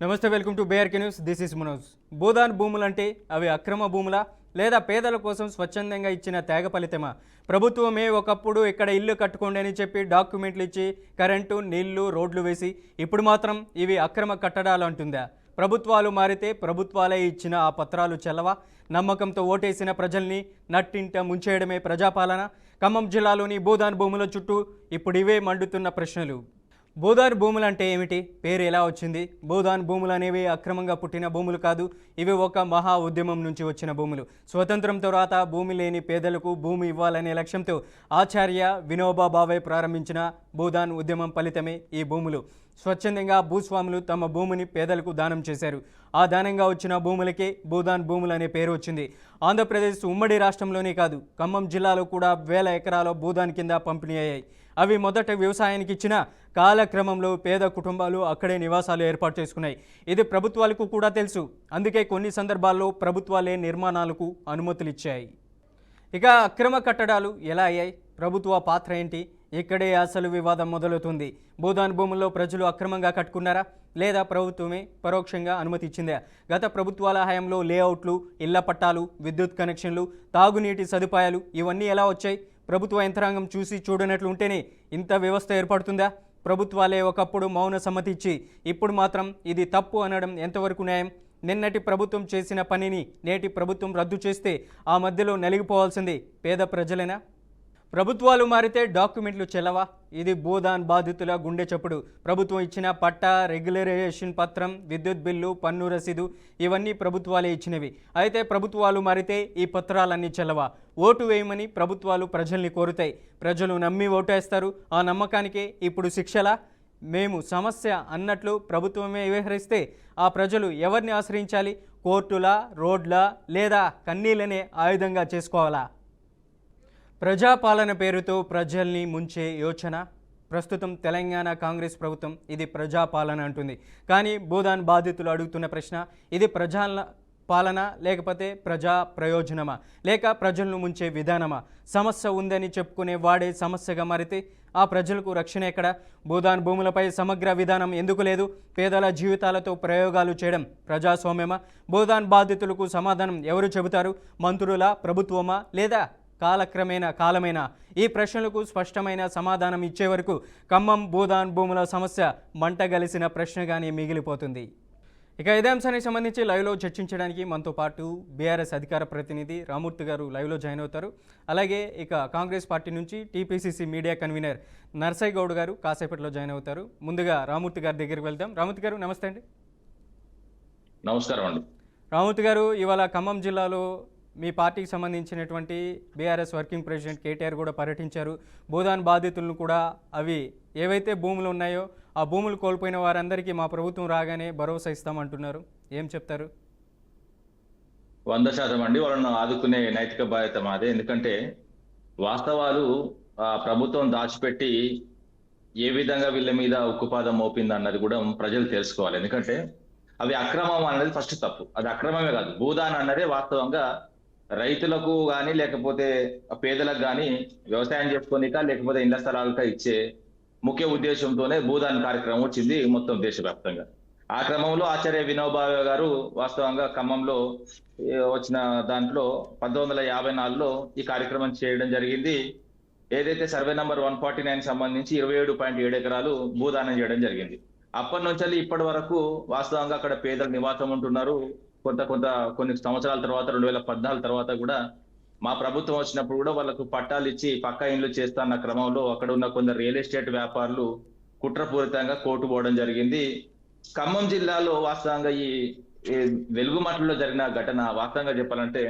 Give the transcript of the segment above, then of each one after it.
నమస్తే, welcome to BRK news. This is Manoj. Bhoodan భూములంటే అవి అక్రమ భూములా లేదా పేదల కోసం స్వచ్ఛందంగా ఇచ్చిన త్యాగ ఫలితమా? ప్రభుత్వమే ఒకప్పుడు ఇక్కడ ఇల్లు కట్టుకోండి అని చెప్పి డాక్యుమెంట్లు ఇచ్చి కరెంటు, నీళ్లు, రోడ్లు వేసి ఇప్పుడు మాత్రం ఇవి అక్రమ కట్టడాలు అంటుందా? ప్రభుత్వాలు మారితే ప్రభుత్వాలే ఇచ్చిన ఆ పత్రాలు చెల్లవా? నమ్మకంతో ఓటేసిన ప్రజల్ని నట్టింట ముంచేయడమే ప్రజాపాలన? ఖమ్మం జిల్లాలోని భూదాన్ భూముల చుట్టూ ఇప్పుడు ఇవే మండుతున్న ప్రశ్నలు. భూదాన్ భూములు అంటే ఏమిటి? పేరు ఎలా వచ్చింది? భూదాన్ భూములు అనేవి అక్రమంగా పుట్టిన భూములు కాదు. ఇవి ఒక మహా ఉద్యమం నుంచి వచ్చిన భూములు. స్వతంత్రం తర్వాత భూమి లేని పేదలకు భూమి ఇవ్వాలనే లక్ష్యంతో ఆచార్య వినోబా భావే ప్రారంభించిన భూదాన్ ఉద్యమం ఫలితమే ఈ భూములు. స్వచ్ఛందంగా భూస్వాములు తమ భూమిని పేదలకు దానం చేశారు. ఆ దానంగా వచ్చిన భూములకే భూదాన్ భూములు అనే పేరు వచ్చింది. ఆంధ్రప్రదేశ్ ఉమ్మడి రాష్ట్రంలోనే కాదు, ఖమ్మం జిల్లాలో కూడా వేల ఎకరాల భూదాన్ కింద పంపిణీ అయ్యాయి. అవి మొదట వ్యవసాయానికి ఇచ్చిన కాలక్రమంలో పేద కుటుంబాలు అక్కడే నివాసాలు ఏర్పాటు చేసుకున్నాయి. ఇది ప్రభుత్వాలకు కూడా తెలుసు. అందుకే కొన్ని సందర్భాల్లో ప్రభుత్వాలే నిర్మాణాలకు అనుమతులు ఇచ్చాయి. ఇక అక్రమ కట్టడాలు ఎలా అయ్యాయి? ప్రభుత్వ పాత్ర ఏంటి? ఇక్కడే అసలు వివాదం మొదలవుతుంది. భూదాన్ భూముల్లో ప్రజలు అక్రమంగా కట్టుకున్నారా లేదా ప్రభుత్వమే పరోక్షంగా అనుమతి ఇచ్చిందా? గత ప్రభుత్వాల హయాంలో లేఅవుట్లు, ఇళ్ల పట్టాలు, విద్యుత్ కనెక్షన్లు, తాగునీటి సదుపాయాలు ఇవన్నీ ఎలా వచ్చాయి? ప్రభుత్వ యంత్రాంగం చూసి చూడనట్లు ఉంటేనే ఇంత వ్యవస్థ ఏర్పడుతుందా? ప్రభుత్వాలే ఒకప్పుడు మౌన సమ్మతి ఇచ్చి ఇప్పుడు మాత్రం ఇది తప్పు అనడం ఎంతవరకు న్యాయం? నిన్నటి ప్రభుత్వం చేసిన పనిని నేటి ప్రభుత్వం రద్దు చేస్తే ఆ మధ్యలో నలిగిపోవాల్సింది పేద ప్రజలేనా? ప్రభుత్వాలు మారితే డాక్యుమెంట్లు చెల్లవా? ఇది భూదాన్ బాధితుల గుండె చప్పుడు. ప్రభుత్వం ఇచ్చిన పట్టా, రెగ్యులరైజేషన్ పత్రం, విద్యుత్ బిల్లు, పన్ను రసీదు ఇవన్నీ ప్రభుత్వాలే ఇచ్చినవి. అయితే ప్రభుత్వాలు మారితే ఈ పత్రాలన్నీ చెల్లవా? ఓటు వేయమని ప్రభుత్వాలు ప్రజల్ని కోరుతాయి. ప్రజలు నమ్మి ఓటేస్తారు. ఆ నమ్మకానికే ఇప్పుడు శిక్షలా? మేము సమస్య అన్నట్లు ప్రభుత్వమే వ్యవహరిస్తే ఆ ప్రజలు ఎవరిని ఆశ్రయించాలి? కోర్టులా, రోడ్లా లేదా కన్నీళ్ళనే ఆయుధంగా చేసుకోవాలా? ప్రజాపాలన పేరుతో ప్రజల్ని ముంచే యోచన. ప్రస్తుతం తెలంగాణ కాంగ్రెస్ ప్రభుత్వం ఇది ప్రజాపాలన అంటుంది. కానీ భూదాన్ బాధితులు అడుగుతున్న ప్రశ్న, ఇది ప్రజా పాలన లేకపోతే ప్రజా ప్రయోజనమా లేక ప్రజలను ముంచే విధానమా? సమస్య ఉందని చెప్పుకునే వాడే సమస్యగా మారితే ఆ ప్రజలకు రక్షణ ఎక్కడ? భూదాన్ భూములపై సమగ్ర విధానం ఎందుకు లేదు? పేదల జీవితాలతో ప్రయోగాలు చేయడం ప్రజాస్వామ్యమా? భూదాన్ బాధితులకు సమాధానం ఎవరు చెబుతారు? మంత్రులా, ప్రభుత్వమా లేదా కాలమేనా? ఈ ప్రశ్నలకు స్పష్టమైన సమాధానం ఇచ్చే వరకు ఖమ్మం భూదాన్ భూముల సమస్య మంటగలిసిన ప్రశ్నగానే మిగిలిపోతుంది. ఇక ఇదే అంశానికి సంబంధించి లైవ్లో చర్చించడానికి మనతో పాటు బీఆర్ఎస్ అధికార ప్రతినిధి రామూర్తి గారు లైవ్లో జాయిన్ అవుతారు. అలాగే ఇక కాంగ్రెస్ పార్టీ నుంచి TPCC media convener Narsaiah Goud గారు కాసేపట్లో జాయిన్ అవుతారు. ముందుగా రామూర్తి గారి దగ్గరికి వెళ్దాం. రామూర్తి గారు నమస్తే అండి. నమస్కారం అండి. రామూర్తి గారు, ఇవాళ ఖమ్మం జిల్లాలో మీ పార్టీకి సంబంధించినటువంటి బీఆర్ఎస్ వర్కింగ్ ప్రెసిడెంట్ కేటీఆర్ కూడా పర్యటించారు. భూదాన్ బాధితులను కూడా అవి ఏవైతే భూములు ఉన్నాయో ఆ భూములు కోల్పోయిన వారందరికీ మా ప్రభుత్వం రాగానే భరోసా ఇస్తామంటున్నారు. ఏం చెప్తారు? 100% అండి. వాళ్ళను ఆదుకునే నైతిక బాధ్యత మాదే. ఎందుకంటే వాస్తవాలు ప్రభుత్వం దాచిపెట్టి ఏ విధంగా వీళ్ళ మీద ఉక్కుపాదం మోపింది అన్నది కూడా ప్రజలు తెలుసుకోవాలి. ఎందుకంటే అవి అక్రమం అన్నది ఫస్ట్ తప్పు. అది అక్రమమే కాదు, భూదాన్ అన్నదే వాస్తవంగా రైతులకు కానీ లేకపోతే పేదలకు కానీ వ్యవసాయం చేసుకోనిక లేకపోతే ఇళ్ల స్థలాలక ఇచ్చే ముఖ్య ఉద్దేశంతోనే భూదాన్ కార్యక్రమం వచ్చింది మొత్తం దేశవ్యాప్తంగా. ఆ క్రమంలో ఆచార్య వినోబా గారు వాస్తవంగా ఖమ్మంలో వచ్చిన దాంట్లో 1954లో ఈ కార్యక్రమం చేయడం జరిగింది. ఏదైతే సర్వే నంబర్ 149 సంబంధించి 27.7 ఎకరాలు భూదానం చేయడం జరిగింది. అప్పటి నుంచి ఇప్పటి వరకు వాస్తవంగా అక్కడ పేదలు నివాసం ఉంటున్నారు. కొన్ని సంవత్సరాల తర్వాత 2014 తర్వాత కూడా మా ప్రభుత్వం వచ్చినప్పుడు కూడా వాళ్ళకు పట్టాలు ఇచ్చి పక్కా ఇండ్లు చేస్తున్న క్రమంలో అక్కడ ఉన్న కొందరు రియల్ ఎస్టేట్ వ్యాపారులు కుట్రపూరితంగా కోర్టు పోవడం జరిగింది. ఖమ్మం జిల్లాలో వాస్తవంగా ఈ వెలుగుమట్లలో జరిగిన ఘటన వాస్తవంగా చెప్పాలంటే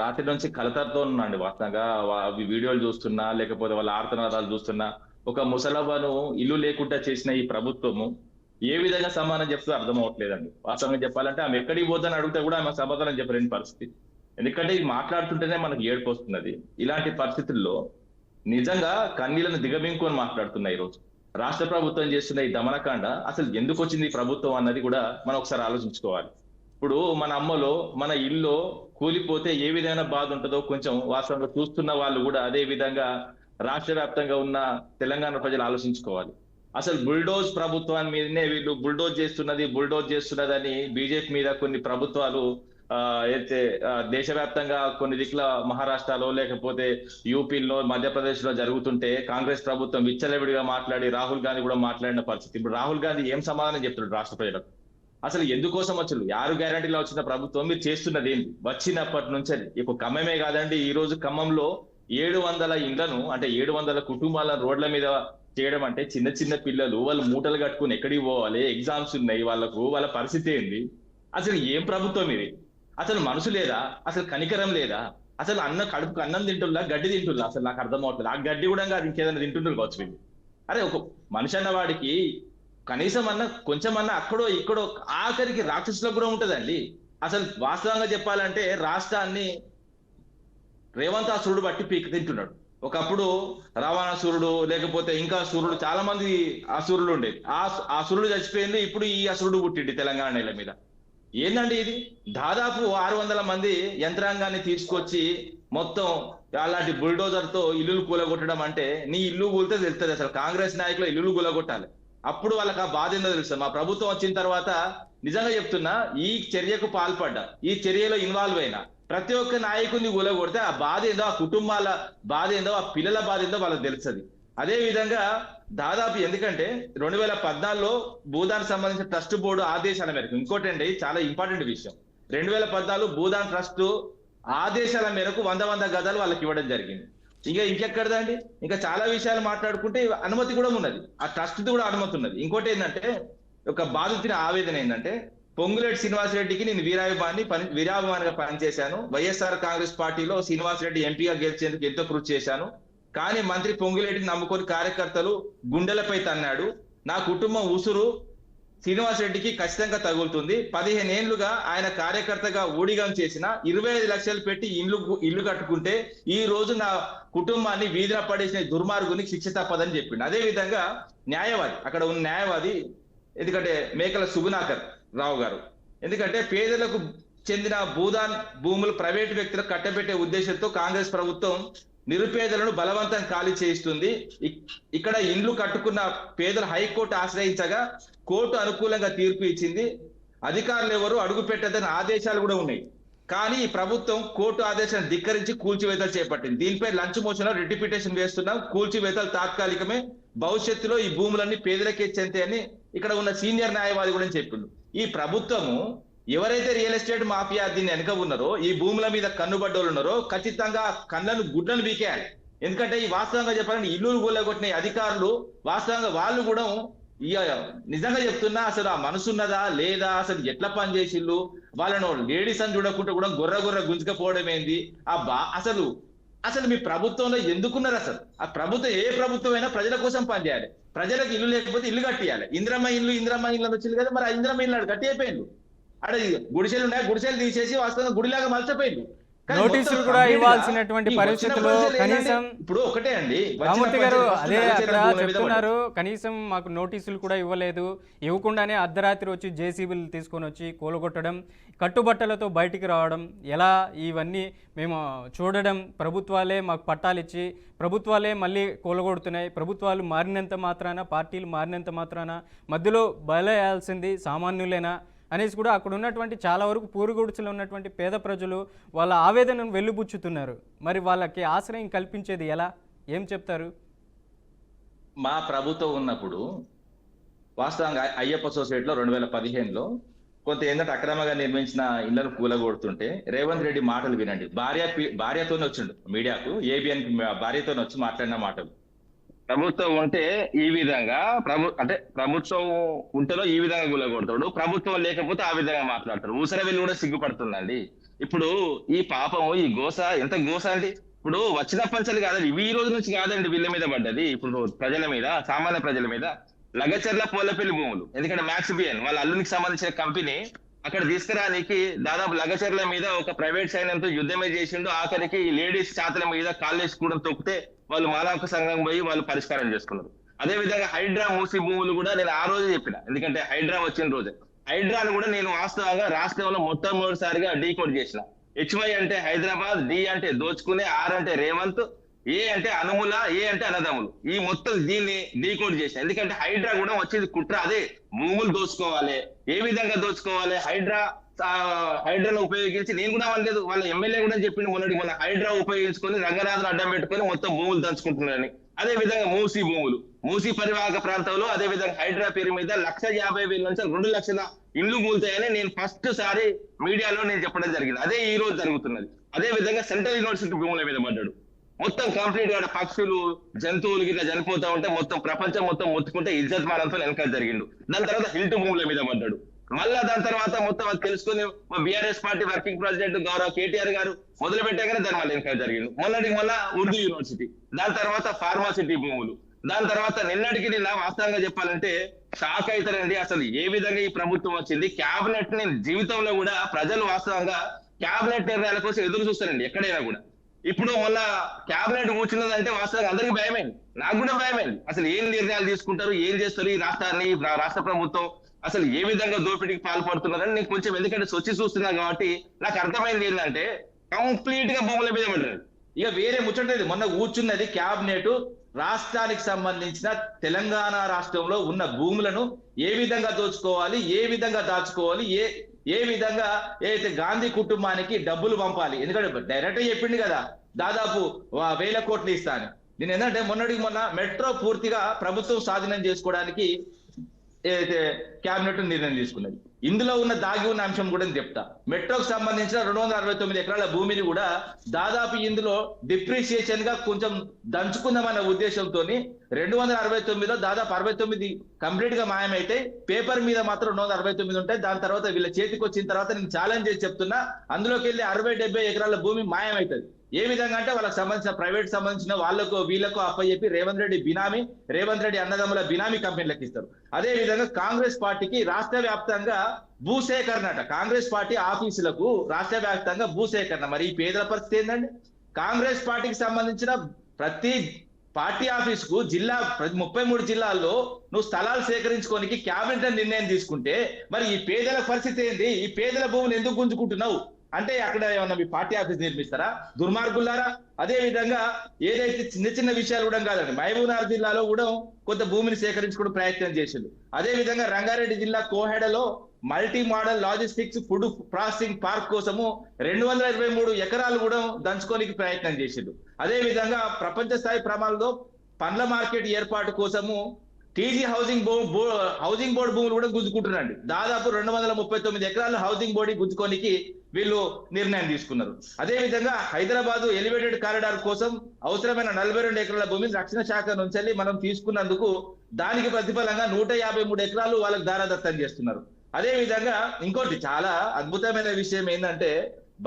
రాత్రి నుంచి కలతతో ఉన్నాండి. వాస్తవంగా వీడియోలు చూస్తున్నా లేకపోతే వాళ్ళ ఆర్తనాదాలు చూస్తున్నా ఒక ముసలవ్వను ఇల్లు లేకుండా చేసిన ఈ ప్రభుత్వము ఏ విధంగా సమాధానం చెప్తే అర్థం అవట్లేదండి. వాస్తవంగా చెప్పాలంటే ఆమె ఎక్కడికి పోతుందని అడిగితే కూడా ఆమె సమాధానం చెప్పలేని పరిస్థితి. ఎందుకంటే ఇది మాట్లాడుతుంటేనే మనకు ఏడుపు వస్తున్నది. ఇలాంటి పరిస్థితుల్లో నిజంగా కన్నీళ్లను దిగమింగుకొని మాట్లాడుతున్నాయి. ఈరోజు రాష్ట్ర ప్రభుత్వం చేస్తున్న ఈ దమనకాండ అసలు ఎందుకు వచ్చింది ఈ ప్రభుత్వం అన్నది కూడా మనం ఒకసారి ఆలోచించుకోవాలి. ఇప్పుడు మన అమ్మలో మన ఇల్లు కూలిపోతే ఏ విధమైన బాధ ఉంటుందో కొంచెం వాస్తవంగా చూస్తున్న వాళ్ళు కూడా అదే విధంగా రాష్ట్ర వ్యాప్తంగా ఉన్న తెలంగాణ ప్రజలు ఆలోచించుకోవాలి. అసలు బుల్డోజ్ ప్రభుత్వాన్ని మీదనే వీళ్ళు బుల్డోజ్ చేస్తున్నది అని బీజేపీ మీద కొన్ని ప్రభుత్వాలు అయితే దేశవ్యాప్తంగా కొన్ని దిక్కుల మహారాష్ట్రలో లేకపోతే యూపీలో మధ్యప్రదేశ్ లో జరుగుతుంటే కాంగ్రెస్ ప్రభుత్వం విచ్చలవిడిగా మాట్లాడి రాహుల్ గాంధీ కూడా మాట్లాడిన పరిస్థితి. ఇప్పుడు రాహుల్ గాంధీ ఏం సమాధానం చెప్తున్నాడు రాష్ట్ర ప్రజలకు? అసలు ఎందుకోసం వచ్చారు? 6 గ్యారంటీలో వచ్చిన ప్రభుత్వం మీరు చేస్తున్నది ఏంటి? వచ్చినప్పటి నుంచి ఇప్పుడు ఖమ్మమే కాదండి, ఈ రోజు ఖమ్మంలో 700 ఇండ్లను అంటే 700 కుటుంబాల రోడ్ల మీద చేయడం అంటే చిన్న చిన్న పిల్లలు వాళ్ళు మూటలు కట్టుకుని ఎక్కడికి పోవాలి, ఎగ్జామ్స్ ఉన్నాయి వాళ్ళకు, వాళ్ళ పరిస్థితి ఏంది? అసలు ఏం ప్రభుత్వం ఇది? అసలు మనసు లేదా? అసలు కనికరం లేదా? అసలు కడుపుకు అన్నం తింటున్నా గడ్డి తింటున్నా? అసలు నాకు అర్థం అవట్లేదు. ఆ గడ్డి కూడా కాదు ఇంకేదైనా తింటుండ్రు కావచ్చు వీళ్ళు. అరే ఒక మనిషి అన్న వాడికి కనీసం కొంచెం అక్కడో ఇక్కడో ఆఖరికి రాక్షసులకు కూడా ఉంటదండి. అసలు వాస్తవంగా చెప్పాలంటే రాష్ట్రాన్ని రేవంతాసురుడు బట్టి పీక తింటున్నాడు. ఒకప్పుడు రావణాసురుడు లేకపోతే ఇంకా అసురుడు చాలా మంది అసురులు ఉండేది. ఆ అసురుడు చచ్చిపోయింది, ఇప్పుడు ఈ అసురుడు పుట్టిండి తెలంగాణ నేల మీద. ఏందండి ఇది? దాదాపు 600 మంది యంత్రాంగాన్ని తీసుకొచ్చి మొత్తం అలాంటి బుల్డోజర్ తో ఇల్లులు కూలగొట్టడం అంటే నీ ఇల్లు కూలితే తెలుస్తుంది. అసలు కాంగ్రెస్ నాయకులు ఇల్లులు కూలగొట్టాలి, అప్పుడు వాళ్ళకి ఆ బాధ ఏందో తెలుస్తుంది. మా ప్రభుత్వం వచ్చిన తర్వాత నిజంగా చెప్తున్నా, ఈ చర్యకు పాల్పడ్డా, ఈ చర్యలో ఇన్వాల్వ్ అయినా ప్రతి ఒక్క నాయకుడిని కూలగొడితే ఆ బాధ ఏందో, ఆ కుటుంబాల బాధ ఏందో, ఆ పిల్లల బాధ ఏందో వాళ్ళకి తెలుస్తుంది. అదే విధంగా దాదాపు ఎందుకంటే 2014లో భూదానికి సంబంధించిన ట్రస్ట్ బోర్డు ఆదేశాల మేరకు, ఇంకోటి అండి చాలా ఇంపార్టెంట్ విషయం, 2014 భూదాన్ ట్రస్ట్ ఆదేశాల మేరకు 100 గదాలు వాళ్ళకి ఇవ్వడం జరిగింది. ఇంకెక్కడదండి, ఇంకా చాలా విషయాలు మాట్లాడుకుంటే అనుమతి కూడా ఉన్నది, ఆ ట్రస్ట్ కూడా అనుమతి ఉన్నది. ఇంకోటి ఏంటంటే ఒక బాధితుని ఆవేదన ఏంటంటే, పొంగులేటి శ్రీనివాసరెడ్డికి నేను వీరాభిమానిగా పనిచేశాను, వైఎస్ఆర్ కాంగ్రెస్ పార్టీలో శ్రీనివాసరెడ్డి ఎంపీగా గెలిచేందుకు ఎంతో కృషి చేశాను, కానీ మంత్రి పొంగులేటిని నమ్ముకొని కార్యకర్తలు గుండెలపై తన్నాడు. నా కుటుంబం ఉసురు శ్రీనివాసరెడ్డికి ఖచ్చితంగా తగులుతుంది. 15 ఏళ్లుగా ఆయన కార్యకర్తగా ఊడిగం చేసిన 25 లక్షలు పెట్టి ఇల్లు కట్టుకుంటే ఈ రోజు నా కుటుంబాన్ని వీధిన పడేసిన దుర్మార్గునికి శిక్ష తప్పదని చెప్పిండు. అదే విధంగా న్యాయవాది, అక్కడ ఉన్న న్యాయవాది ఎందుకంటే మేకల సుగుణాకర్ రావు గారు, ఎందుకంటే పేదలకు చెందిన భూదాన్ భూములు ప్రైవేటు వ్యక్తులకు కట్టబెట్టే ఉద్దేశంతో కాంగ్రెస్ ప్రభుత్వం నిరుపేదలను బలవంతం ఖాళీ చేయిస్తుంది. ఇక్కడ ఇండ్లు కట్టుకున్న పేదలు హైకోర్టు ఆశ్రయించగా కోర్టు అనుకూలంగా తీర్పు ఇచ్చింది. అధికారులు ఎవరు అడుగు పెట్టదని ఆదేశాలు కూడా ఉన్నాయి, కానీ ఈ ప్రభుత్వం కోర్టు ఆదేశాన్ని ధిక్కరించి కూల్చివేతలు చేపట్టింది. దీనిపై లంచ్ మోషన్ లో రిట్ పిటిషన్ వేస్తున్నాం, కూల్చివేతలు తాత్కాలికమే, భవిష్యత్తులో ఈ భూములన్నీ పేదలకే చెంతాయని ఇక్కడ ఉన్న సీనియర్ న్యాయవాది కూడా చెప్పిండు. ఈ ప్రభుత్వము ఎవరైతే రియల్ ఎస్టేట్ మాఫియా దీన్ని వెనక ఉన్నారో, ఈ భూముల మీద కన్నుబడ్డోళ్ళు ఉన్నారో ఖచ్చితంగా గుడ్లను బీకేయాలి. ఎందుకంటే ఈ వాస్తవంగా చెప్పాలంటే ఇల్లు కూలగొట్టిన అధికారులు వాస్తవంగా వాళ్ళు కూడా నిజంగా చెప్తున్నా అసలు ఆ మనసున్నదా లేదా, అసలు ఎట్లా పని చేసిళ్ళు, వాళ్ళను లేడీస్ అని చూడకుండా కూడా గొర్ర గుంజుకపోవడం ఏంది, అసలు మీ ప్రభుత్వంలో ఎందుకున్నారు? అసలు ఆ ప్రభుత్వం ఏ ప్రభుత్వం అయినా ప్రజల కోసం పనిచేయాలి, ప్రజలకు ఇల్లు లేకపోతే ఇల్లు కట్టియాలి. ఇందిరమ్మ ఇల్లు వచ్చింది కదా, మరి ఆ ఇందిరమ్మ ఇల్లు కట్టి అయిపోయిండు. అక్కడ గుడిసెలు ఉన్నాయి, గుడిసెలు తీసేసి వాస్తవంగా గుడిలాగా మలచపోయిండు. నోటీసులు కూడా ఇవ్వాల్సినటువంటి పరిస్థితుల్లో కనీసం ఇప్పుడు ఒకటే అండి రామూర్తి గారు, అదే అక్కడ చెప్తున్నారు, కనీసం మాకు నోటీసులు కూడా ఇవ్వలేదు, ఇవ్వకుండానే అర్ధరాత్రి వచ్చి జేసీబీలు తీసుకొని వచ్చి కూలగొట్టడం, కట్టుబట్టలతో బయటికి రావడం, ఎలా ఇవన్నీ మేము చూడడం, ప్రభుత్వాలే మాకు పట్టాలిచ్చి ప్రభుత్వాలే మళ్ళీ కూలగొడుతున్నాయి, ప్రభుత్వాలు మారినంత మాత్రాన, పార్టీలు మారినంత మాత్రాన మధ్యలో బలయాల్సింది సామాన్యులేనా అనేసి కూడా అక్కడ ఉన్నటువంటి చాలా వరకు పూరుగుడిసెలో ఉన్నటువంటి పేద ప్రజలు వాళ్ళ ఆవేదనను వెల్లిబుచ్చుతున్నారు. మరి వాళ్ళకి ఆశ్రయం కల్పించేది ఎలా, ఏం చెప్తారు? మా ప్రభుత్వం ఉన్నప్పుడు వాస్తవంగా అయ్యప్ప సొసైటీలో 2015లో కొంత ఏంటంటే అక్రమంగా నిర్మించిన ఇళ్లను కూలగొడుతుంటే రేవంత్ రెడ్డి మాటలు వినండి. భార్యతోనే వచ్చిండు మీడియాకు, ఏబిఎన్ భార్యతోనే వచ్చి మాట్లాడిన మాటలు. ప్రభుత్వం ఉంటే ఈ విధంగా ప్రభుత్వం ఉంటేలో ఈ విధంగా కూలగొడతాడు, ప్రభుత్వం లేకపోతే ఆ విధంగా మాట్లాడతాడు. ఊసరవెల్లి కూడా సిగ్గుపడుతుందండి. ఇప్పుడు ఈ పాపం, ఈ గోస ఎంత గోస అండి. ఇప్పుడు వచ్చినప్పటి నుంచి కాదండి, ఈ రోజు నుంచి కాదండి వీళ్ళ మీద పడ్డది, ఇప్పుడు ప్రజల మీద, సామాన్య ప్రజల మీద. లగచర్ల పోలపల్లి భూములు, ఎందుకంటే మ్యాక్స్ బిఎన్ వాళ్ళ అల్లునికి సంబంధించిన కంపెనీ అక్కడ తీసుకురానికి దాదాపు లగచర్ల మీద ఒక ప్రైవేట్ సైన్యంతో యుద్ధమే చేసిండు. ఆఖరికి ఈ లేడీస్ చేతుల మీద కాలేజ్ కూడా తొక్కితే వాళ్ళు మానవ సంఘం పోయి వాళ్ళు పరిష్కారం చేసుకున్నారు. అదే విధంగా హైడ్రా మూసి భూములు కూడా నేను ఆ రోజే చెప్పిన, ఎందుకంటే హైడ్రా వచ్చిన రోజే హైడ్రాను కూడా నేను వాస్తవంగా రాష్ట్రంలో మొట్టమొదటిసారిగా డీకోడ్ చేసిన. HY అంటే హైదరాబాద్, D అంటే దోచుకునే, R అంటే రేవంత్, ఏ అంటే అనుముల, ఏ అంటే అన్నదమ్ములు. ఈ మొత్తం దీన్ని డీకోడ్ చేశారు. ఎందుకంటే హైడ్రా కూడా వచ్చేది కుట్ర అదే, భూములు దోచుకోవాలి. ఏ విధంగా దోచుకోవాలి? హైడ్రాను ఉపయోగించి, నేను కూడా అనలేదు, వాళ్ళ ఎమ్మెల్యే కూడా చెప్పిండు మొన్న హైడ్రా ఉపయోగించుకొని రంగనాథన్ అడ్డం పెట్టుకొని మొత్తం భూములు దంచుకుంటున్నారని. అదే విధంగా మూసీ పరివాహక ప్రాంతంలో అదే విధంగా హైడ్రా పేరు మీద 1,50,000 నుంచి 2,00,000 ఇండ్లు కూలుతాయని నేను ఫస్ట్ సారి మీడియాలో నేను చెప్పడం జరిగింది. అదే ఈ రోజు జరుగుతున్నది. అదే విధంగా సెంట్రల్ యూనివర్సిటీ భూముల మీద పడ్డాడు. మొత్తం కంప్లీట్ గా పక్షులు, జంతువులు గిట్లా చనిపోతా ఉంటే మొత్తం ప్రపంచం మొత్తం మొత్తుకుంటే ఇజ్జత్ మానంతో వెనక జరిగిండు. దాని తర్వాత హిల్ట్ భూముల మీద పడ్డాడు. మళ్ళా దాని తర్వాత మొత్తం అది తెలుసుకుని మా బీఆర్ఎస్ పార్టీ వర్కింగ్ ప్రెసిడెంట్ గౌరవ కేటీఆర్ గారు మొదలు పెట్టాగానే దాని వల్ల వెనక జరిగిండు. మళ్ళా ఉర్దూ యూనివర్సిటీ, దాని తర్వాత ఫార్మాసిటీ భూములు, దాని తర్వాత నిన్నటికి నిన్న వాస్తవంగా చెప్పాలంటే షాక్ అవుతారండి. అసలు ఏ విధంగా ఈ ప్రభుత్వం వచ్చింది. క్యాబినెట్ ని జీవితంలో కూడా ప్రజలు వాస్తవంగా క్యాబినెట్ నిర్ణయాల కోసం ఎదురు చూస్తారండి ఎక్కడైనా కూడా. ఇప్పుడు మొన్న క్యాబినెట్ కూర్చున్నదంటే వాస్తవంగా అందరికీ భయమైంది, నాకు కూడా భయమైంది. అసలు ఏం నిర్ణయాలు తీసుకుంటారు, ఏం చేస్తారు ఈ రాష్ట్రాన్ని, రాష్ట్ర ప్రభుత్వం అసలు ఏ విధంగా దోపిడీకి పాల్పడుతున్నారని నేను కొంచెం, ఎందుకంటే సొచ్చి చూస్తున్నాను కాబట్టి నాకు అర్థమైంది ఏంటంటే కంప్లీట్ గా భూముల మీద పడ్డారు. ఇక వేరే ముచ్చటలేదు. మొన్న కూర్చున్నది క్యాబినెట్ రాష్ట్రానికి సంబంధించిన తెలంగాణ రాష్ట్రంలో ఉన్న భూములను ఏ విధంగా దోచుకోవాలి, ఏ విధంగా దాచుకోవాలి, ఏ విధంగా ఏదైతే గాంధీ కుటుంబానికి డబ్బులు పంపాలి. ఎందుకంటే డైరెక్ట్ చెప్పింది కదా దాదాపు 1,000 కోట్లు ఇస్తా అని. నేను ఏంటంటే మొన్న మెట్రో పూర్తిగా ప్రభుత్వం స్వాధీనం చేసుకోవడానికి ఏదైతే క్యాబినెట్ నిర్ణయం తీసుకున్నది. ఇందులో ఉన్న దాగి ఉన్న అంశం కూడా చెప్తా. మెట్రోకు సంబంధించిన 269 ఎకరాల భూమిని కూడా దాదాపు ఇందులో డిప్రిసియేషన్ గా కొంచెం దంచుకుందామన్న ఉద్దేశంతో 269లో దాదాపు 69 కంప్లీట్ గా మాయమైతే పేపర్ మీద మాత్రం 269 ఉంటాయి. దాని తర్వాత వీళ్ళ చేతికి వచ్చిన తర్వాత నేను ఛాలెంజ్ చేసి చెప్తున్నా, అందులోకి వెళ్ళి 60-70 ఎకరాల భూమి మాయమవుతుంది. ఏ విధంగా అంటే వాళ్ళకి సంబంధించిన ప్రైవేట్ సంబంధించిన వాళ్ళకు వీళ్ళకు అప్పచెప్పి రేవంత్ రెడ్డి అన్నదమ్ముల బినామీ కంపెనీలకు ఇస్తారు. అదే విధంగా కాంగ్రెస్ పార్టీకి రాష్ట్ర వ్యాప్తంగా భూసేకరణ అట. కాంగ్రెస్ పార్టీ ఆఫీసులకు రాష్ట్ర వ్యాప్తంగా భూసేకరణ. మరి ఈ పేదల పరిస్థితి ఏంటండి? కాంగ్రెస్ పార్టీకి సంబంధించిన ప్రతి పార్టీ ఆఫీస్ కు 33 జిల్లాల్లో నువ్వు స్థలాలు సేకరించుకోనికి క్యాబినెట్ నిర్ణయం తీసుకుంటే మరి ఈ పేదల పరిస్థితి ఏంటి? ఈ పేదల భూములు ఎందుకు గుంజుకుంటున్నావు? అంటే అక్కడ ఏమన్నా మీ పార్టీ ఆఫీస్ నిర్మిస్తారా దుర్మార్గులారా? అదే విధంగా ఏదైతే చిన్న విషయాలు కూడా కాదండి, మహబూబ్నగర్ జిల్లాలో కూడా కొంత భూమిని సేకరించుకోవడం ప్రయత్నం చేసిండు. అదే విధంగా రంగారెడ్డి జిల్లా కోహెడలో multi modal logistics food processing park కోసము 223 ఎకరాలు కూడా దంచుకోనికి ప్రయత్నం చేసిండు. అదే విధంగా ప్రపంచ స్థాయి ప్రమాణంలో పండ్ల మార్కెట్ ఏర్పాటు కోసము టీజీ హౌసింగ్ బోర్డు భూములు కూడా గుంజుకుంటున్నారండి. దాదాపు 239 ఎకరాలు హౌసింగ్ బోర్డు గుంజుకోనికి వీళ్ళు నిర్ణయం తీసుకున్నారు. అదే విధంగా హైదరాబాద్ ఎలివేటెడ్ కారిడార్ కోసం అవసరమైన 42 ఎకరాల భూమిని రక్షణ శాఖ నుంచి మనం తీసుకున్నందుకు దానికి ప్రతిఫలంగా 153 ఎకరాలు వాళ్ళకి దారాదత్తం చేస్తున్నారు. అదే విధంగా ఇంకోటి చాలా అద్భుతమైన విషయం ఏంటంటే,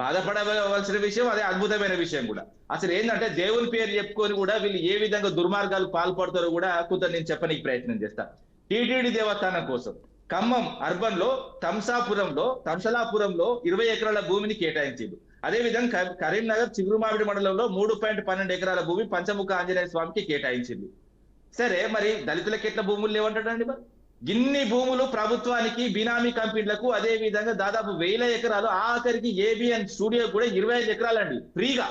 బాధపడవలసిన విషయం, అదే అద్భుతమైన విషయం కూడా. అసలు ఏంటంటే దేవుని పేరు చెప్పుకొని కూడా వీళ్ళు ఏ విధంగా దుర్మార్గాలు పాల్పడతారో కూడా కొంత నేను చెప్పడానికి ప్రయత్నం చేస్తా. టీటీడీ దేవస్థానం కోసం ఖమ్మం అర్బన్ లో తంసలాపురంలో 20 ఎకరాల భూమిని కేటాయించింది. అదే విధంగా కరీంనగర్ చిగురుమామిడి మండలంలో 3.12 ఎకరాల భూమి పంచముఖ ఆంజనేయ స్వామికి కేటాయించింది. సరే, మరి దళితులకు ఎట్లా భూములు లేవంటాడండి? మరి ఇన్ని భూములు ప్రభుత్వానికి, బినామీ కంపెనీలకు, అదే విధంగా దాదాపు 1000 ఎకరాలు, ఆఖరికి ఏబిఎన్ స్టూడియో కూడా 25 ఎకరాలండి ఫ్రీగా.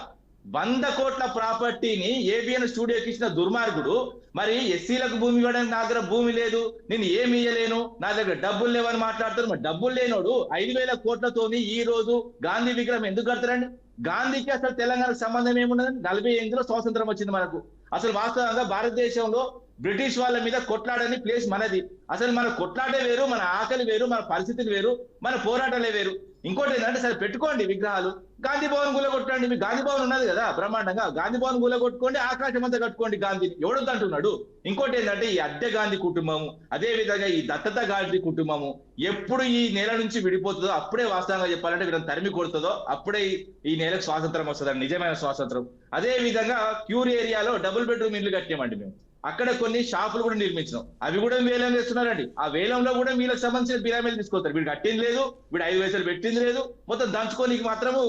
100 కోట్ల ప్రాపర్టీని ఏబిఎన్ స్టూడియోకి ఇచ్చిన దుర్మార్గుడు మరి ఎస్సీలకు భూమి ఇవ్వడానికి నా దగ్గర భూమి లేదు, నేను ఏమి ఇయ్యలేను, నా దగ్గర డబ్బులు లేవని మాట్లాడతారు. మరి డబ్బులు లేనోడు 5,000 కోట్లతోని ఈ రోజు గాంధీ విగ్రహం ఎందుకు కడతారండి? గాంధీకి అసలు తెలంగాణకు సంబంధం ఏమున్నదండి? 48లో స్వాతంత్రం వచ్చింది మనకు. అసలు వాస్తవంగా భారతదేశంలో బ్రిటిష్ వాళ్ళ మీద కొట్లాడని ప్లేస్ మనది. అసలు మన కొట్లాటే వేరు, మన ఆకలి వేరు, మన పరిస్థితులు వేరు, మన పోరాటాలే వేరు. ఇంకోటి ఏంటంటే సరే పెట్టుకోండి విగ్రహాలు, గాంధీ భవన్ గులగొట్టండి. మీకు గాంధీ భవన్ ఉన్నది కదా బ్రహ్మాండంగా, గాంధీ భవన్ గులగొట్టుకోండి, ఆకాశం అంతా కట్టుకోండి గాంధీని, ఎవడొద్దు అంటున్నాడు? ఇంకోటి ఏంటంటే ఈ అద్దె గాంధీ కుటుంబము, అదే విధంగా ఈ దత్తత గాంధీ కుటుంబము ఎప్పుడు ఈ నేల నుంచి విడిపోతుందో అప్పుడే వాస్తవంగా చెప్పాలంటే వీళ్ళని తరిమి కొడుతుందో అప్పుడే ఈ నేలకు స్వాతంత్రం వస్తుందండి, నిజమైన స్వాతంత్రం. అదే విధంగా క్యూర్ ఏరియాలో 2 బెడ్రూమ్ ఇల్లు కట్టామండి మేము. అక్కడ కొన్ని షాపులు కూడా నిర్మించినాం, అవి కూడా వేలం చేస్తున్నారండి. ఆ వేలంలో కూడా వీళ్ళకి సంబంధించిన బిరామీలు తీసుకొస్తారు. వీడు కట్టింది లేదు, వీడు 5 పైసలు పెట్టింది లేదు, మొత్తం దంచుకోనికి మాత్రము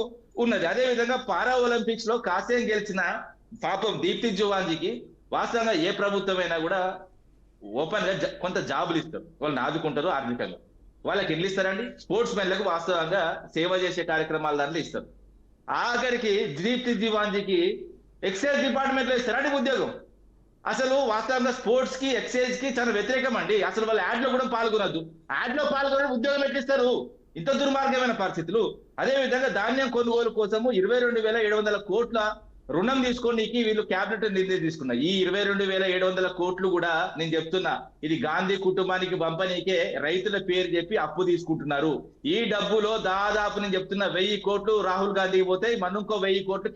ఉన్నది. అదే విధంగా పారా ఒలింపిక్స్ లో కాసేం గెలిచిన పాపం దీప్తి జువాన్జీకి వాస్తవంగా ఏ ప్రభుత్వమైనా కూడా ఓపెన్ గా కొంత జాబులు ఇస్తారు, వాళ్ళని ఆదుకుంటారు ఆర్థికంగా. వాళ్ళకి ఎన్ని ఇస్తారండి? స్పోర్ట్స్ మెన్లకు వాస్తవంగా సేవ చేసే కార్యక్రమాల దాంట్లో ఇస్తారు. ఆఖరికి దీప్తి జువాన్జీకి ఎక్సైజ్ డిపార్ట్మెంట్ లో ఇస్తారండి ఉద్యోగం? అసలు వాస్తవంగా స్పోర్ట్స్ కి ఎక్సైజ్ కి చాలా వ్యతిరేకం అండి. అసలు వాళ్ళ యాడ్ లో కూడా పాల్గొనద్దు. యాడ్ లో పాల్గొని ఉద్యోగం ఎట్లిస్తారు? ఇంత దుర్మార్గమైన పరిస్థితులు. అదే విధంగా ధాన్యం కొనుగోలు కోసము 22,700 కోట్ల రుణం తీసుకోనికి వీళ్ళు క్యాబినెట్ నిర్ణయం తీసుకున్నారు. ఈ 22,700 కోట్లు కూడా నేను చెప్తున్నా, ఇది గాంధీ కుటుంబానికి పంపనీకే రైతుల పేరు చెప్పి అప్పు తీసుకుంటున్నారు. ఈ డబ్బులో దాదాపు నేను చెప్తున్నా 1000 కోట్లు రాహుల్ గాంధీకి పోతాయి, మరొక 1000 కోట్లు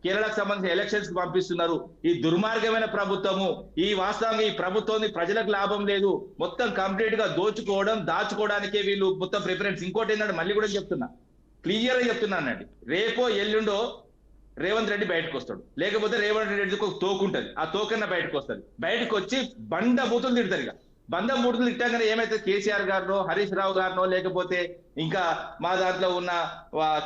కేరళకు సంబంధించిన ఎలక్షన్స్ కి పంపిస్తున్నారు. ఈ దుర్మార్గమైన ప్రభుత్వము, ఈ వాస్తవంగా ఈ ప్రభుత్వం ప్రజలకు లాభం లేదు, మొత్తం కంప్లీట్ గా దోచుకోవడం దాచుకోవడానికే వీళ్ళు మొత్తం ప్రిఫరెన్స్. ఇంకోటి ఏంటంటే మళ్ళీ కూడా చెప్తున్నా, క్లియర్ గా చెప్తున్నానండి, రేపో ఎల్లుండో రేవంత్ రెడ్డి బయటకు వస్తాడు, లేకపోతే రేవంత్ రెడ్డికి ఒక తోకు ఉంటుంది, ఆ తోకన్న బయటకు వస్తుంది. బయటకు వచ్చి బండ బూతులు తిడతారు. ఇక బండ బూతులు తిట్టగానే ఏమైతే కేసీఆర్ గారినో హరీష్ రావు గారినో లేకపోతే ఇంకా మా దాంట్లో ఉన్న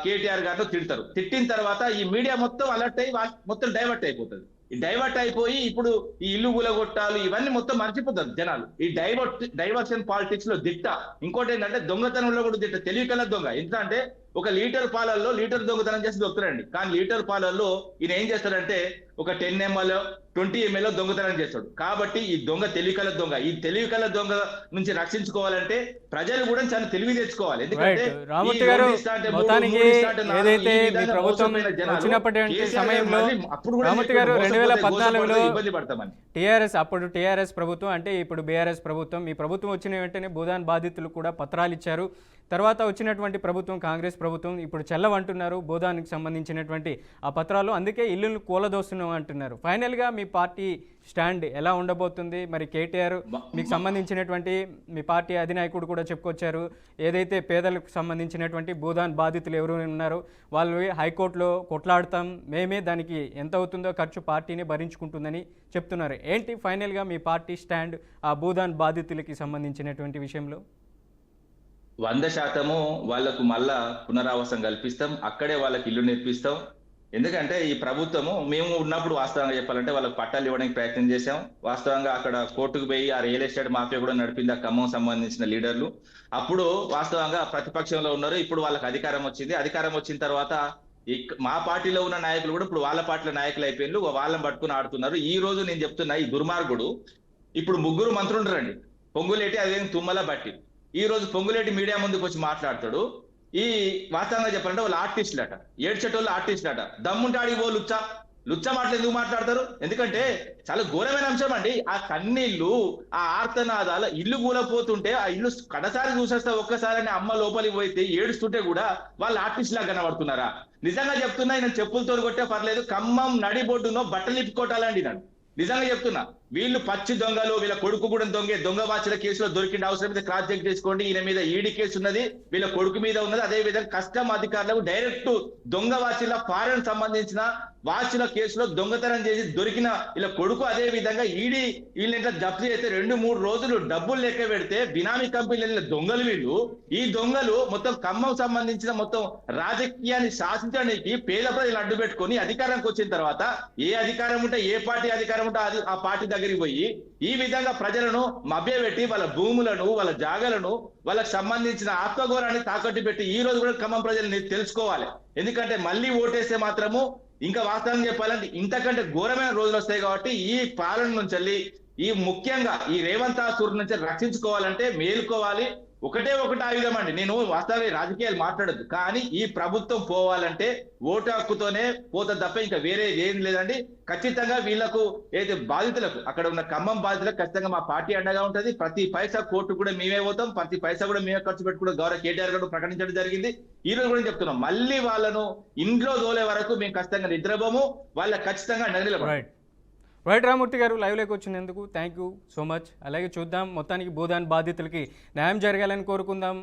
కేటీఆర్ గారినో తిడతారు. తిట్టిన తర్వాత ఈ మీడియా మొత్తం అలర్ట్ అయ్యి మొత్తం డైవర్ట్ అయిపోతుంది. ఈ డైవర్ట్ అయిపోయి ఇప్పుడు ఈ ఇల్లు గులగొట్టాలు ఇవన్నీ మొత్తం మర్చిపోతారు జనాలు. ఈ డైవర్షన్ పాలిటిక్స్ లో దిట్ట. ఇంకోటి ఏంటంటే దొంగతనంలో కూడా దిట్ట, తెలివికల దొంగ. ఎందుకంటే ఒక లీటర్ పాలల్లో లీటర్ దొంగతనం చేసి దొక్కుతారండి, కానీ లీటర్ పాలల్లో ఈయన ఏం చేస్తాడంటే ఒక 10 ml 20 ml దొంగతనం చేస్తాడు. కాబట్టి ఈ దొంగ తెలివికల దొంగ. ఈ తెలివికల దొంగ నుంచి రక్షించుకోవాలంటే ప్రజలు కూడా చాలా తెలివి తెచ్చుకోవాలి. ఎందుకంటే రామూర్తి గారు, మొత్తానికి ఏదైతే మీ ప్రభుత్వం వచ్చినప్పటి సమయంలో రామూర్తి గారు 2014లో ఇబ్బంది పడతామని అప్పుడు టీఆర్ఎస్ ప్రభుత్వం అంటే ఇప్పుడు బీఆర్ఎస్ ప్రభుత్వం, ఈ ప్రభుత్వం వచ్చిన వెంటనే భూదాన్ బాధితులు కూడా పత్రాలు ఇచ్చారు. తర్వాత వచ్చినటువంటి ప్రభుత్వం కాంగ్రెస్ ప్రభుత్వం ఇప్పుడు చెల్లవంటున్నారు భూదానికి సంబంధించినటువంటి ఆ పత్రాలు, అందుకే ఇల్లును కూలదోస్తున్నాం అంటున్నారు. ఫైనల్గా మీ పార్టీ స్టాండ్ ఎలా ఉండబోతుంది? మరి కేటీఆర్ మీకు సంబంధించినటువంటి మీ పార్టీ అధినాయకుడు కూడా చెప్పుకొచ్చారు, ఏదైతే పేదలకు సంబంధించినటువంటి భూదాన్ బాధితులు ఎవరు ఉన్నారో వాళ్ళు హైకోర్టులో కొట్లాడతాం, మేమే దానికి ఎంత అవుతుందో ఖర్చు పార్టీని భరించుకుంటుందని చెప్తున్నారు. ఏంటి ఫైనల్గా మీ పార్టీ స్టాండ్ ఆ భూదాన్ బాధితులకి సంబంధించినటువంటి విషయంలో? 100% వాళ్లకు మళ్ళా పునరావాసం కల్పిస్తాం, అక్కడే వాళ్ళకి ఇల్లు నేర్పిస్తాం. ఎందుకంటే ఈ ప్రభుత్వము మేము ఉన్నప్పుడు వాస్తవంగా చెప్పాలంటే వాళ్ళకి పట్టాలు ఇవ్వడానికి ప్రయత్నం చేశాం. వాస్తవంగా అక్కడ కోర్టుకు పోయి ఆ రియల్ ఎస్టేట్ మాఫియా కూడా నడిపింది ఆ ఖమ్మం సంబంధించిన లీడర్లు. అప్పుడు వాస్తవంగా ప్రతిపక్షంలో ఉన్నారు, ఇప్పుడు వాళ్ళకి అధికారం వచ్చింది. అధికారం వచ్చిన తర్వాత మా పార్టీలో ఉన్న నాయకులు కూడా ఇప్పుడు వాళ్ళ పార్టీలో నాయకులు అయిపోయిన వాళ్ళని పట్టుకుని ఆడుతున్నారు. ఈ రోజు నేను చెప్తున్నా, ఈ దుర్మార్గుడు ఇప్పుడు 3 మంత్రులు రండి, పొంగులేటి అదేం తుమ్మల బట్టి. ఈ రోజు పొంగులేటి మీడియా ముందుకు వచ్చి మాట్లాడతాడు. ఈ వాస్తవంగా చెప్పాలంటే వాళ్ళు ఆర్టిస్టులట, ఏడ్చేటోళ్ళు ఆర్టిస్టులట. దమ్ముంటే ఆడికి పో లుచ్చ మాటలు ఎందుకు మాట్లాడతారు? ఎందుకంటే చాలా ఘోరమైన అంశం అండి. ఆ కన్నీళ్లు, ఆ ఆర్తనాదాల ఇల్లు కూలపోతుంటే ఆ ఇల్లు కడసారి చూసేస్తా ఒక్కసారి అని అమ్మ లోపలికి పోయితే ఏడుస్తుంటే కూడా వాళ్ళు ఆర్టిస్ట్ లాగా కనబడుతున్నారా? నిజంగా చెప్తున్నా, నేను చెప్పులతో కొట్టే పర్లేదు, ఖమ్మం నడిబొడ్డునో బట్టలు ఇప్పుకోటాలండి. నన్ను నిజంగా చెప్తున్నా, వీళ్ళు పచ్చి దొంగలు, వీళ్ళ కొడుకు కూడా దొంగ వాచుల కేసులో దొరికిన అవసరం మీద క్రాస్ చెక్ చేసుకోండి. ఈయన మీద ఈడీ కేసు ఉన్నది, వీళ్ళ కొడుకు మీద ఉన్నది. అదే విధంగా కస్టమ్ అధికారులకు డైరెక్ట్ దొంగ వాచుల ఫారెన్ సంబంధించిన వాచుల కేసులో దొంగతనం చేసి దొరికిన వీళ్ళ కొడుకు. అదే విధంగా ఈడీ వీళ్ళ జప్తు చేస్తే 2-3 రోజులు డబ్బులు లెక్క పెడితే బినామీ కంపెనీల దొంగలు వీళ్ళు. ఈ దొంగలు మొత్తం ఖమ్మం సంబంధించిన మొత్తం రాజకీయాన్ని శాసించడానికి పేద ప్రజలు అడ్డు పెట్టుకొని అధికారానికి వచ్చిన తర్వాత ఏ అధికారం ఉంటే ఏ పార్టీ అధికారం ఉంటే అది ఆ పార్టీ దగ్గరికి పోయి ఈ విధంగా ప్రజలను మభ్యపెట్టి వాళ్ళ భూములను, వాళ్ళ జాగలను, వాళ్ళకి సంబంధించిన ఆత్మగౌరవాన్ని తాకట్టు పెట్టి ఈ రోజు కూడా ఖమ్మం ప్రజల్ని తెలుసుకోవాలి. ఎందుకంటే మళ్ళీ ఓటేస్తే మాత్రము ఇంకా వాస్తవం చెప్పాలంటే ఇంతకంటే ఘోరమైన రోజులు వస్తాయి. కాబట్టి ఈ పాలన నుంచి ఈ ముఖ్యంగా ఈ రేవంత్ ఆసూర్ నుంచి రక్షించుకోవాలంటే మేలుకోవాలి. ఒకటే ఆయుధం అండి. నేను వాస్తవంగా రాజకీయాలు మాట్లాడద్దు, కానీ ఈ ప్రభుత్వం పోవాలంటే ఓటు హక్కుతోనే పోతుంది తప్ప ఇంకా వేరే ఏం లేదండి. ఖచ్చితంగా వీళ్లకు ఏదైతే బాధితులకు, అక్కడ ఉన్న ఖమ్మం బాధితులకు ఖచ్చితంగా మా పార్టీ అండగా ఉంటుంది. ప్రతి పైసా కోర్టు కూడా మేమే పోతాం, ప్రతి పైసా కూడా మేమే ఖర్చు పెట్టుకుంటాం. గౌరవ కేటీఆర్ గారు ప్రకటించడం జరిగింది. ఈ రోజు కూడా చెప్తున్నాం, మళ్ళీ వాళ్ళను ఇంట్లో దోలే వరకు మేము ఖచ్చితంగా నిద్రపోము, వాళ్ళకి ఖచ్చితంగా నిలబడతాం. రైట్ రామూర్తి గారు, లైవ్లోకి వచ్చినందుకు థ్యాంక్ యూ సో మచ్. అలాగే చూద్దాం, మొత్తానికి భూదాన్ బాధితులకి న్యాయం జరగాలని కోరుకుందాం.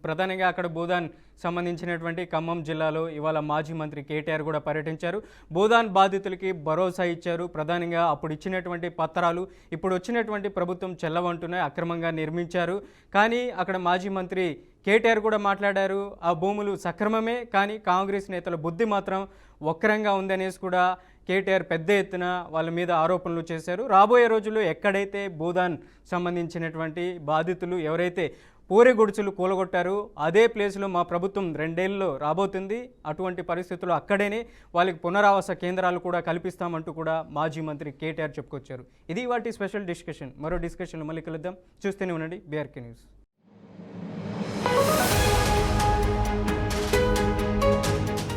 ప్రధానంగా అక్కడ భూదాన్ సంబంధించినటువంటి ఖమ్మం జిల్లాలో ఇవాళ మాజీ మంత్రి కేటీఆర్ కూడా పర్యటించారు. భూదాన్ బాధితులకి భరోసా ఇచ్చారు. ప్రధానంగా అప్పుడు ఇచ్చినటువంటి పత్రాలు ఇప్పుడు వచ్చినటువంటి ప్రభుత్వం చెల్లవంటున్నాయి, అక్రమంగా నిర్మించారు. కానీ అక్కడ మాజీ మంత్రి కేటీఆర్ కూడా మాట్లాడారు, ఆ భూములు సక్రమమే, కానీ కాంగ్రెస్ నేతల బుద్ధి మాత్రం వక్రంగా ఉందనేసి కూడా కేటీఆర్ పెద్ద ఎత్తున వాళ్ళ మీద ఆరోపణలు చేశారు. రాబోయే రోజుల్లో ఎక్కడైతే భూదాన్ సంబంధించినటువంటి బాధితులు ఎవరైతే పూరి గుడిసెలు కూలగొట్టారు. అదే ప్లేస్లో మా ప్రభుత్వం 2 ఏళ్ళలో రాబోతుంది. అటువంటి పరిస్థితుల్లో అక్కడేనే వాళ్ళకి పునరావాస కేంద్రాలు కూడా కల్పిస్తామంటూ కూడా మాజీ మంత్రి కేటీఆర్ చెప్పుకొచ్చారు. ఇది వాటి స్పెషల్ డిస్కషన్. మరో డిస్కషన్లో మళ్ళీ కలుద్దాం. చూస్తూనే ఉండండి BRK న్యూస్.